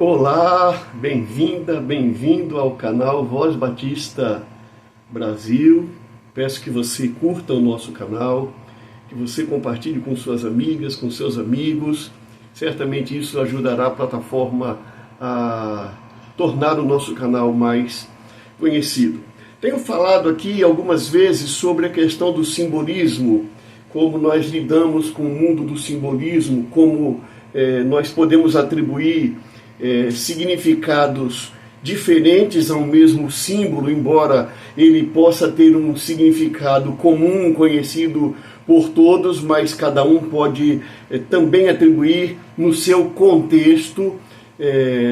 Olá, bem-vinda, bem-vindo ao canal Voz Batista Brasil. Peço que você curta o nosso canal, que você compartilhe com suas amigas, com seus amigos. Certamente isso ajudará a plataforma a tornar o nosso canal mais conhecido. Tenho falado aqui algumas vezes sobre a questão do simbolismo, como nós lidamos com o mundo do simbolismo, como nós podemos atribuir significados diferentes ao mesmo símbolo, embora ele possa ter um significado comum, conhecido por todos, mas cada um pode também atribuir no seu contexto,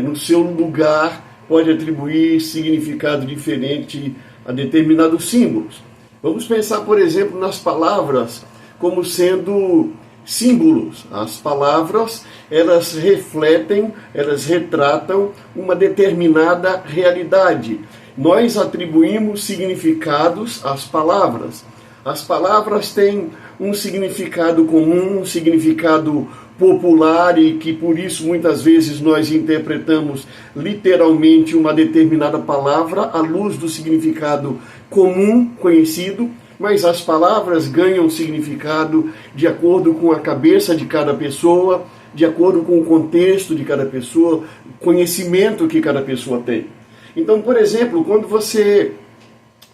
no seu lugar, pode atribuir significado diferente a determinados símbolos. Vamos pensar, por exemplo, nas palavras como sendo símbolos. As palavras, elas refletem, elas retratam uma determinada realidade. Nós atribuímos significados às palavras. As palavras têm um significado comum, um significado popular e que por isso muitas vezes nós interpretamos literalmente uma determinada palavra à luz do significado comum, conhecido. Mas as palavras ganham significado de acordo com a cabeça de cada pessoa, de acordo com o contexto de cada pessoa, o conhecimento que cada pessoa tem. Então, por exemplo, quando você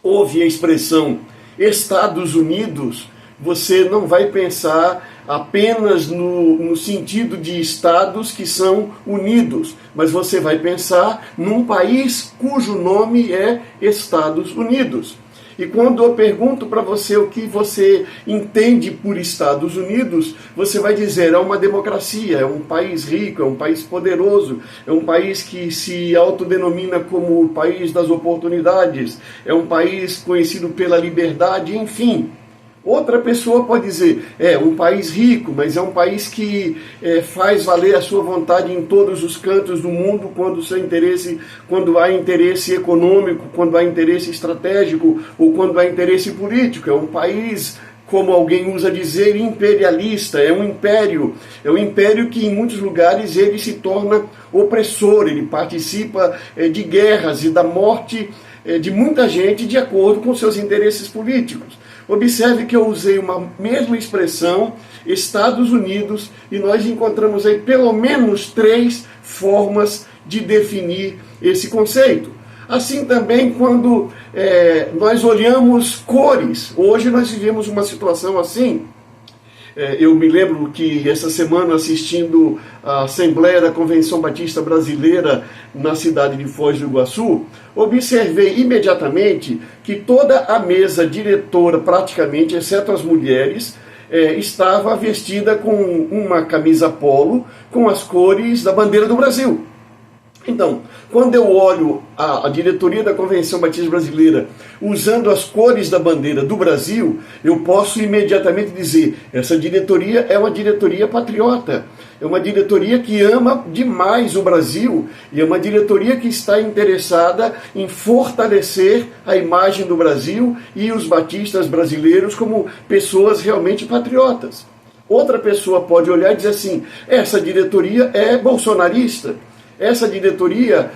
ouve a expressão Estados Unidos, você não vai pensar apenas no sentido de estados que são unidos, mas você vai pensar num país cujo nome é Estados Unidos. E quando eu pergunto para você o que você entende por Estados Unidos, você vai dizer, é uma democracia, é um país rico, é um país poderoso, é um país que se autodenomina como o país das oportunidades, é um país conhecido pela liberdade, enfim. Outra pessoa pode dizer, é um país rico, mas é um país que faz valer a sua vontade em todos os cantos do mundo quando há interesse econômico, quando há interesse estratégico ou quando há interesse político. É um país, como alguém usa dizer, imperialista, é um império que em muitos lugares ele se torna opressor, ele participa de guerras e da morte de muita gente de acordo com seus interesses políticos. Observe que eu usei uma mesma expressão, Estados Unidos, e nós encontramos aí pelo menos 3 formas de definir esse conceito. Assim também quando nós olhamos cores, hoje nós vivemos uma situação assim. Eu me lembro que essa semana, assistindo a Assembleia da Convenção Batista Brasileira na cidade de Foz do Iguaçu, observei imediatamente que toda a mesa diretora, praticamente, exceto as mulheres, estava vestida com uma camisa polo com as cores da bandeira do Brasil. Então, quando eu olho a diretoria da Convenção Batista Brasileira usando as cores da bandeira do Brasil, eu posso imediatamente dizer, essa diretoria é uma diretoria patriota, é uma diretoria que ama demais o Brasil e é uma diretoria que está interessada em fortalecer a imagem do Brasil e os batistas brasileiros como pessoas realmente patriotas. Outra pessoa pode olhar e dizer assim, essa diretoria é bolsonarista. Essa diretoria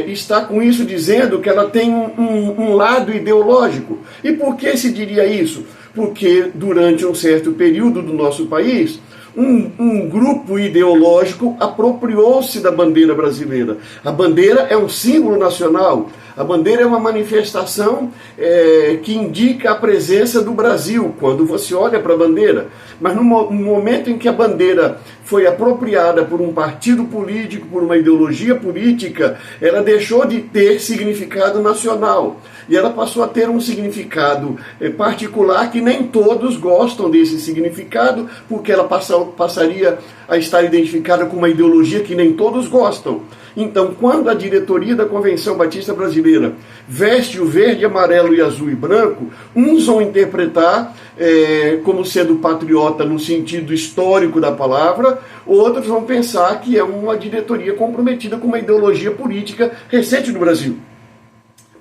está com isso dizendo que ela tem um lado ideológico. E por que se diria isso? Porque durante um certo período do nosso país, um grupo ideológico apropriou-se da bandeira brasileira. A bandeira é um símbolo nacional. A bandeira é uma manifestação que indica a presença do Brasil, quando você olha para a bandeira. Mas no momento em que a bandeira foi apropriada por um partido político, por uma ideologia política, ela deixou de ter significado nacional. E ela passou a ter um significado particular que nem todos gostam desse significado, porque ela passaria a estar identificada com uma ideologia que nem todos gostam. Então, quando a diretoria da Convenção Batista Brasileira veste o verde, amarelo e azul e branco, uns vão interpretar como sendo patriota no sentido histórico da palavra, outros vão pensar que é uma diretoria comprometida com uma ideologia política recente no Brasil.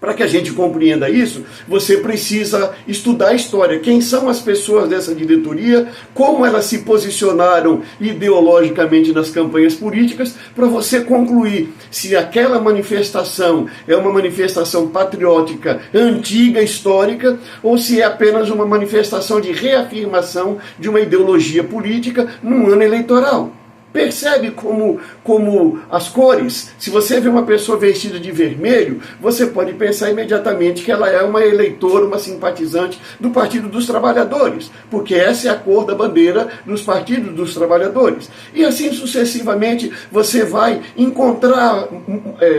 Para que a gente compreenda isso, você precisa estudar a história. Quem são as pessoas dessa diretoria, como elas se posicionaram ideologicamente nas campanhas políticas, para você concluir se aquela manifestação é uma manifestação patriótica, antiga, histórica, ou se é apenas uma manifestação de reafirmação de uma ideologia política num ano eleitoral. Percebe como as cores, se você vê uma pessoa vestida de vermelho, você pode pensar imediatamente que ela é uma eleitora, uma simpatizante do Partido dos Trabalhadores, porque essa é a cor da bandeira dos Partidos dos Trabalhadores. E assim sucessivamente você vai encontrar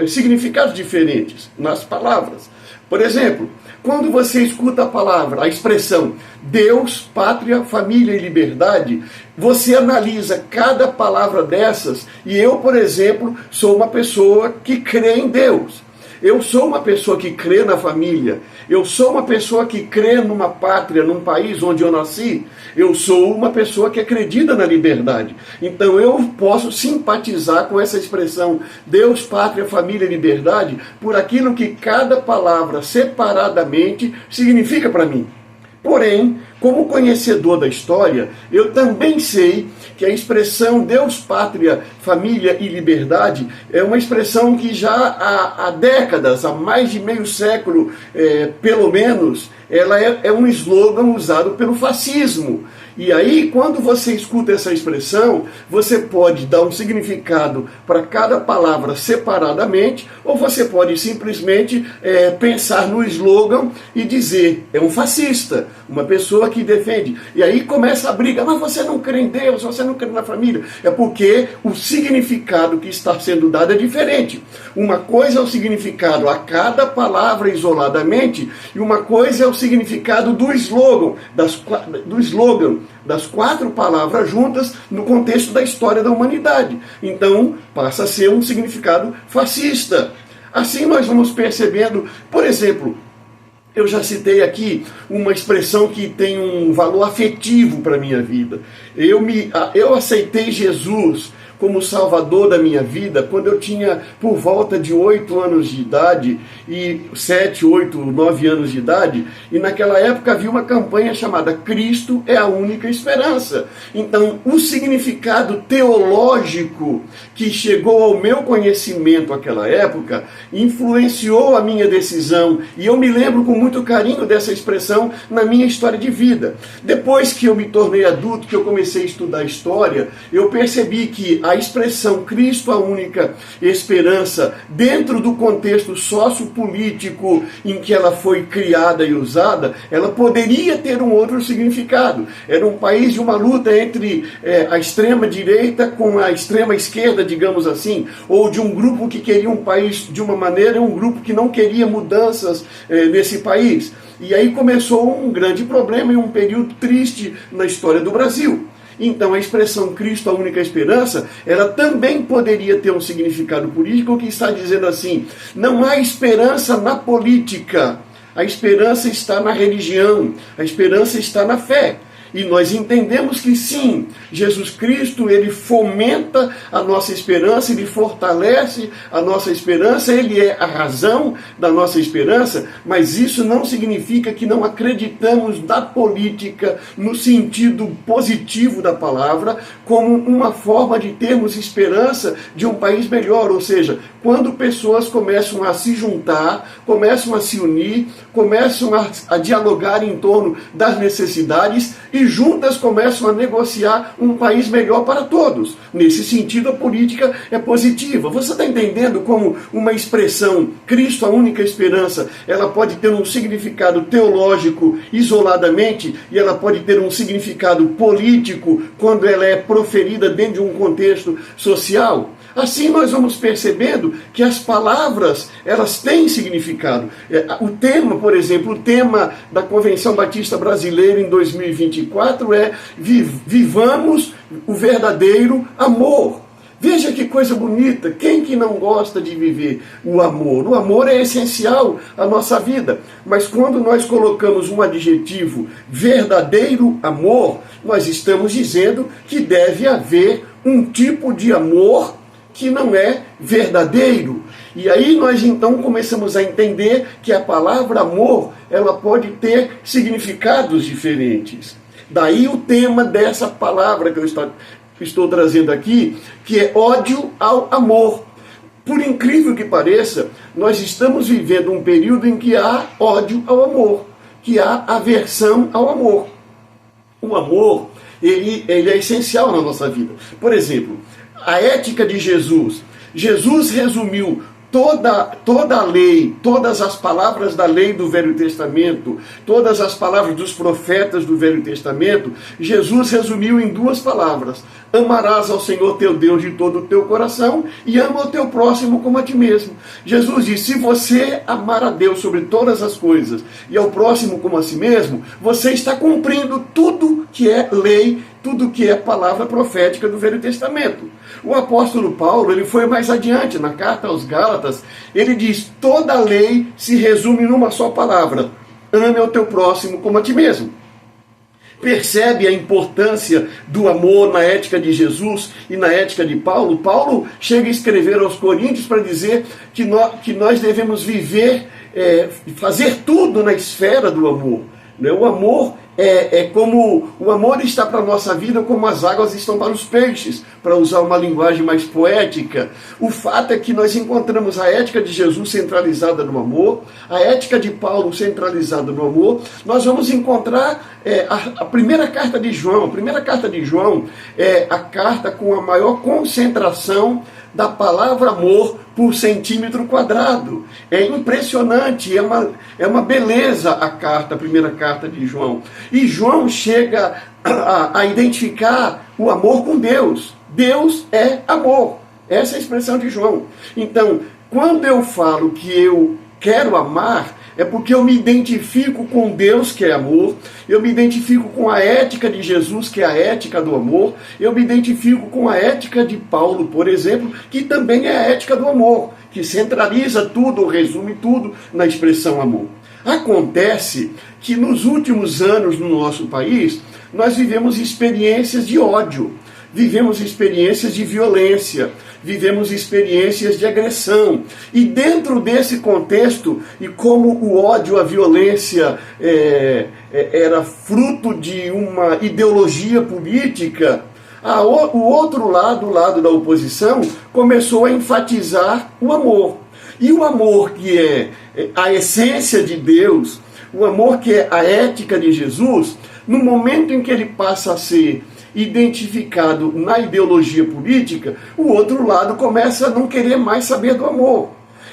significados diferentes nas palavras. Por exemplo, quando você escuta a palavra, a expressão Deus, pátria, família e liberdade, você analisa cada palavra dessas, e eu, por exemplo, sou uma pessoa que crê em Deus. Eu sou uma pessoa que crê na família. Eu sou uma pessoa que crê numa pátria, num país onde eu nasci. Eu sou uma pessoa que acredita na liberdade. Então eu posso simpatizar com essa expressão Deus, pátria, família, liberdade, por aquilo que cada palavra separadamente significa para mim. Porém, como conhecedor da história, eu também sei que a expressão Deus, pátria, família e liberdade é uma expressão que já há décadas, há mais de meio século, pelo menos, ela é um slogan usado pelo fascismo. E aí, quando você escuta essa expressão, você pode dar um significado para cada palavra separadamente, ou você pode simplesmente pensar no slogan e dizer, é um fascista, uma pessoa que defende. E aí começa a briga, mas você não crê em Deus, você não crê na família. É porque o significado que está sendo dado é diferente. Uma coisa é o significado a cada palavra isoladamente, e uma coisa é o significado do slogan, das quatro palavras juntas no contexto da história da humanidade. Então, passa a ser um significado fascista. Assim nós vamos percebendo, por exemplo, eu já citei aqui uma expressão que tem um valor afetivo para a minha vida. Eu aceitei Jesus como Salvador da minha vida quando eu tinha por volta de 8 anos de idade, e 7, 8, 9 anos de idade, e naquela época havia uma campanha chamada Cristo é a única esperança. Então, o significado teológico que chegou ao meu conhecimento naquela época influenciou a minha decisão, e eu me lembro com muito carinho dessa expressão na minha história de vida. Depois que eu me tornei adulto, que eu comecei a estudar história, eu percebi que a expressão Cristo, a única esperança, dentro do contexto sociopolítico em que ela foi criada e usada, ela poderia ter um outro significado. Era um país de uma luta entre a extrema-direita com a extrema-esquerda, digamos assim, ou de um grupo que queria um país de uma maneira e um grupo que não queria mudanças nesse país. E aí começou um grande problema e um período triste na história do Brasil. Então a expressão Cristo, a única esperança, ela também poderia ter um significado político que está dizendo assim, não há esperança na política, a esperança está na religião, a esperança está na fé. E nós entendemos que sim, Jesus Cristo, ele fomenta a nossa esperança, ele fortalece a nossa esperança, ele é a razão da nossa esperança, mas isso não significa que não acreditamos na política, no sentido positivo da palavra, como uma forma de termos esperança de um país melhor. Ou seja, quando pessoas começam a se juntar, começam a se unir, começam a dialogar em torno das necessidades e juntas começam a negociar um país melhor para todos. Nesse sentido, a política é positiva. Você está entendendo como uma expressão, Cristo, a única esperança, ela pode ter um significado teológico isoladamente e ela pode ter um significado político quando ela é proferida dentro de um contexto social? Assim nós vamos percebendo que as palavras, elas têm significado. O tema, por exemplo, o tema da Convenção Batista Brasileira em 2024 é Vivamos o verdadeiro amor. Veja que coisa bonita, quem que não gosta de viver o amor? O amor é essencial à nossa vida, mas quando nós colocamos um adjetivo verdadeiro amor, nós estamos dizendo que deve haver um tipo de amor que não é verdadeiro. E aí nós então começamos a entender que a palavra amor, ela pode ter significados diferentes. Daí o tema dessa palavra que eu estou trazendo aqui, que é ódio ao amor. Por incrível que pareça, nós estamos vivendo um período em que há ódio ao amor, que há aversão ao amor. O amor, ele é essencial na nossa vida. Por exemplo, a ética de Jesus. Jesus resumiu toda a lei, todas as palavras da lei do Velho Testamento, todas as palavras dos profetas do Velho Testamento, Jesus resumiu em 2 palavras: amarás ao Senhor teu Deus de todo o teu coração e ama o teu próximo como a ti mesmo. Jesus disse: se você amar a Deus sobre todas as coisas e ao próximo como a si mesmo, você está cumprindo tudo que é lei, tudo que é palavra profética do Velho Testamento. O apóstolo Paulo, ele foi mais adiante, na carta aos Gálatas, ele diz: toda a lei se resume numa só palavra: ame ao teu próximo como a ti mesmo. Percebe a importância do amor na ética de Jesus e na ética de Paulo? Paulo chega a escrever aos Coríntios para dizer que nós devemos viver, fazer tudo na esfera do amor. O amor o amor está para a nossa vida como as águas estão para os peixes, para usar uma linguagem mais poética. O fato é que nós encontramos a ética de Jesus centralizada no amor, a ética de Paulo centralizada no amor. Nós vamos encontrar a primeira carta de João. A primeira carta de João é a carta com a maior concentração da palavra amor por centímetro quadrado. É impressionante, é uma beleza a primeira carta de João. E João chega a identificar o amor com Deus. Deus é amor. Essa é a expressão de João. Então, quando eu falo que eu quero amar, é porque eu me identifico com Deus, que é amor, eu me identifico com a ética de Jesus, que é a ética do amor, eu me identifico com a ética de Paulo, por exemplo, que também é a ética do amor, que centraliza tudo, ou resume tudo na expressão amor. Acontece que nos últimos anos no nosso país, nós vivemos experiências de ódio, vivemos experiências de violência, vivemos experiências de agressão. E dentro desse contexto, e como o ódio, a violência era fruto de uma ideologia política, o outro lado, o lado da oposição, começou a enfatizar o amor. E o amor que é a essência de Deus, o amor que é a ética de Jesus, no momento em que ele passa a ser identificado na ideologia política, o outro lado começa a não querer mais saber do amor.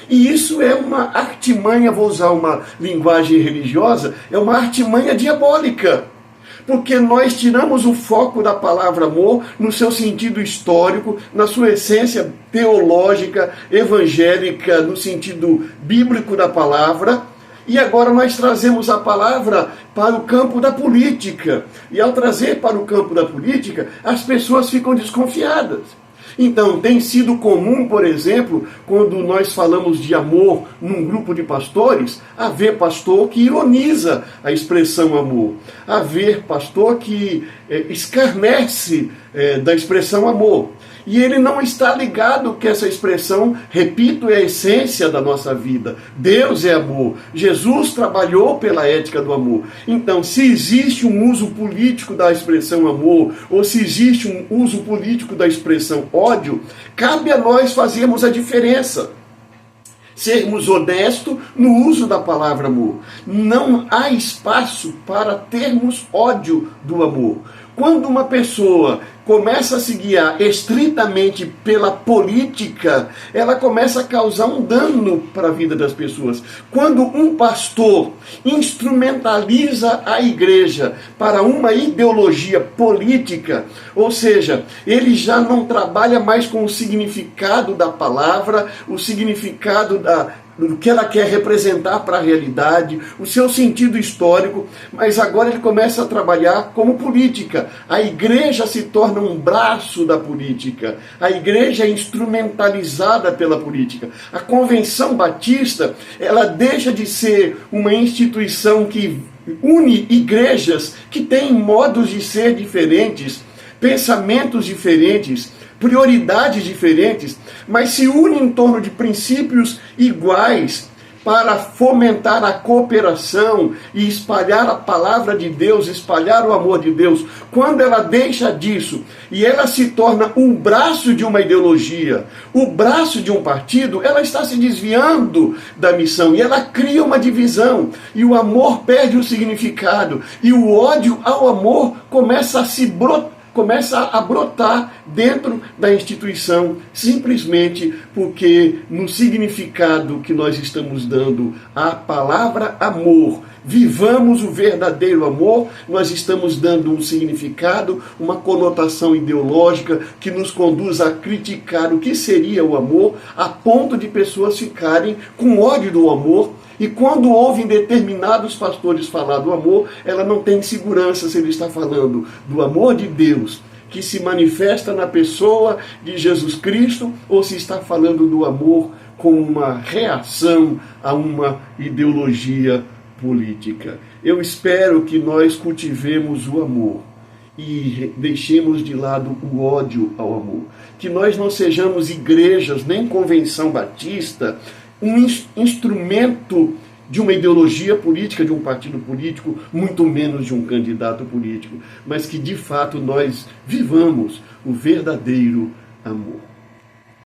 E isso é uma artimanha, vou usar uma linguagem religiosa, é uma artimanha diabólica. Porque nós tiramos o foco da palavra amor no seu sentido histórico, na sua essência teológica, evangélica, no sentido bíblico da palavra, e agora nós trazemos a palavra para o campo da política. E ao trazer para o campo da política, as pessoas ficam desconfiadas. Então, tem sido comum, por exemplo, quando nós falamos de amor num grupo de pastores, haver pastor que ironiza a expressão amor, haver pastor que escarnece da expressão amor. E ele não está ligado que essa expressão, repito, é a essência da nossa vida. Deus é amor. Jesus trabalhou pela ética do amor. Então, se existe um uso político da expressão amor, ou se existe um uso político da expressão ódio, cabe a nós fazermos a diferença. Sermos honestos no uso da palavra amor. Não há espaço para termos ódio do amor. Quando uma pessoa começa a se guiar estritamente pela política, ela começa a causar um dano para a vida das pessoas. Quando um pastor instrumentaliza a igreja para uma ideologia política, ou seja, ele já não trabalha mais com o significado da palavra, o significado do que ela quer representar para a realidade, o seu sentido histórico, mas agora ele começa a trabalhar como política. A igreja se torna um braço da política, a igreja é instrumentalizada pela política. A Convenção Batista, ela deixa de ser uma instituição que une igrejas que têm modos de ser diferentes, pensamentos diferentes, prioridades diferentes, mas se unem em torno de princípios iguais para fomentar a cooperação e espalhar a palavra de Deus, espalhar o amor de Deus. Quando ela deixa disso e ela se torna o braço de uma ideologia, o braço de um partido, ela está se desviando da missão e ela cria uma divisão. E o amor perde o significado e o ódio ao amor começa a brotar dentro da instituição, simplesmente porque no significado que nós estamos dando à palavra amor, vivamos o verdadeiro amor, nós estamos dando um significado, uma conotação ideológica que nos conduz a criticar o que seria o amor, a ponto de pessoas ficarem com ódio do amor. E quando ouvem determinados pastores falar do amor, ela não tem segurança se ele está falando do amor de Deus, que se manifesta na pessoa de Jesus Cristo, ou se está falando do amor como uma reação a uma ideologia política. Eu espero que nós cultivemos o amor e deixemos de lado o ódio ao amor. Que nós não sejamos igrejas, nem convenção batista, um instrumento de uma ideologia política, de um partido político, muito menos de um candidato político, mas que de fato nós vivamos o verdadeiro amor.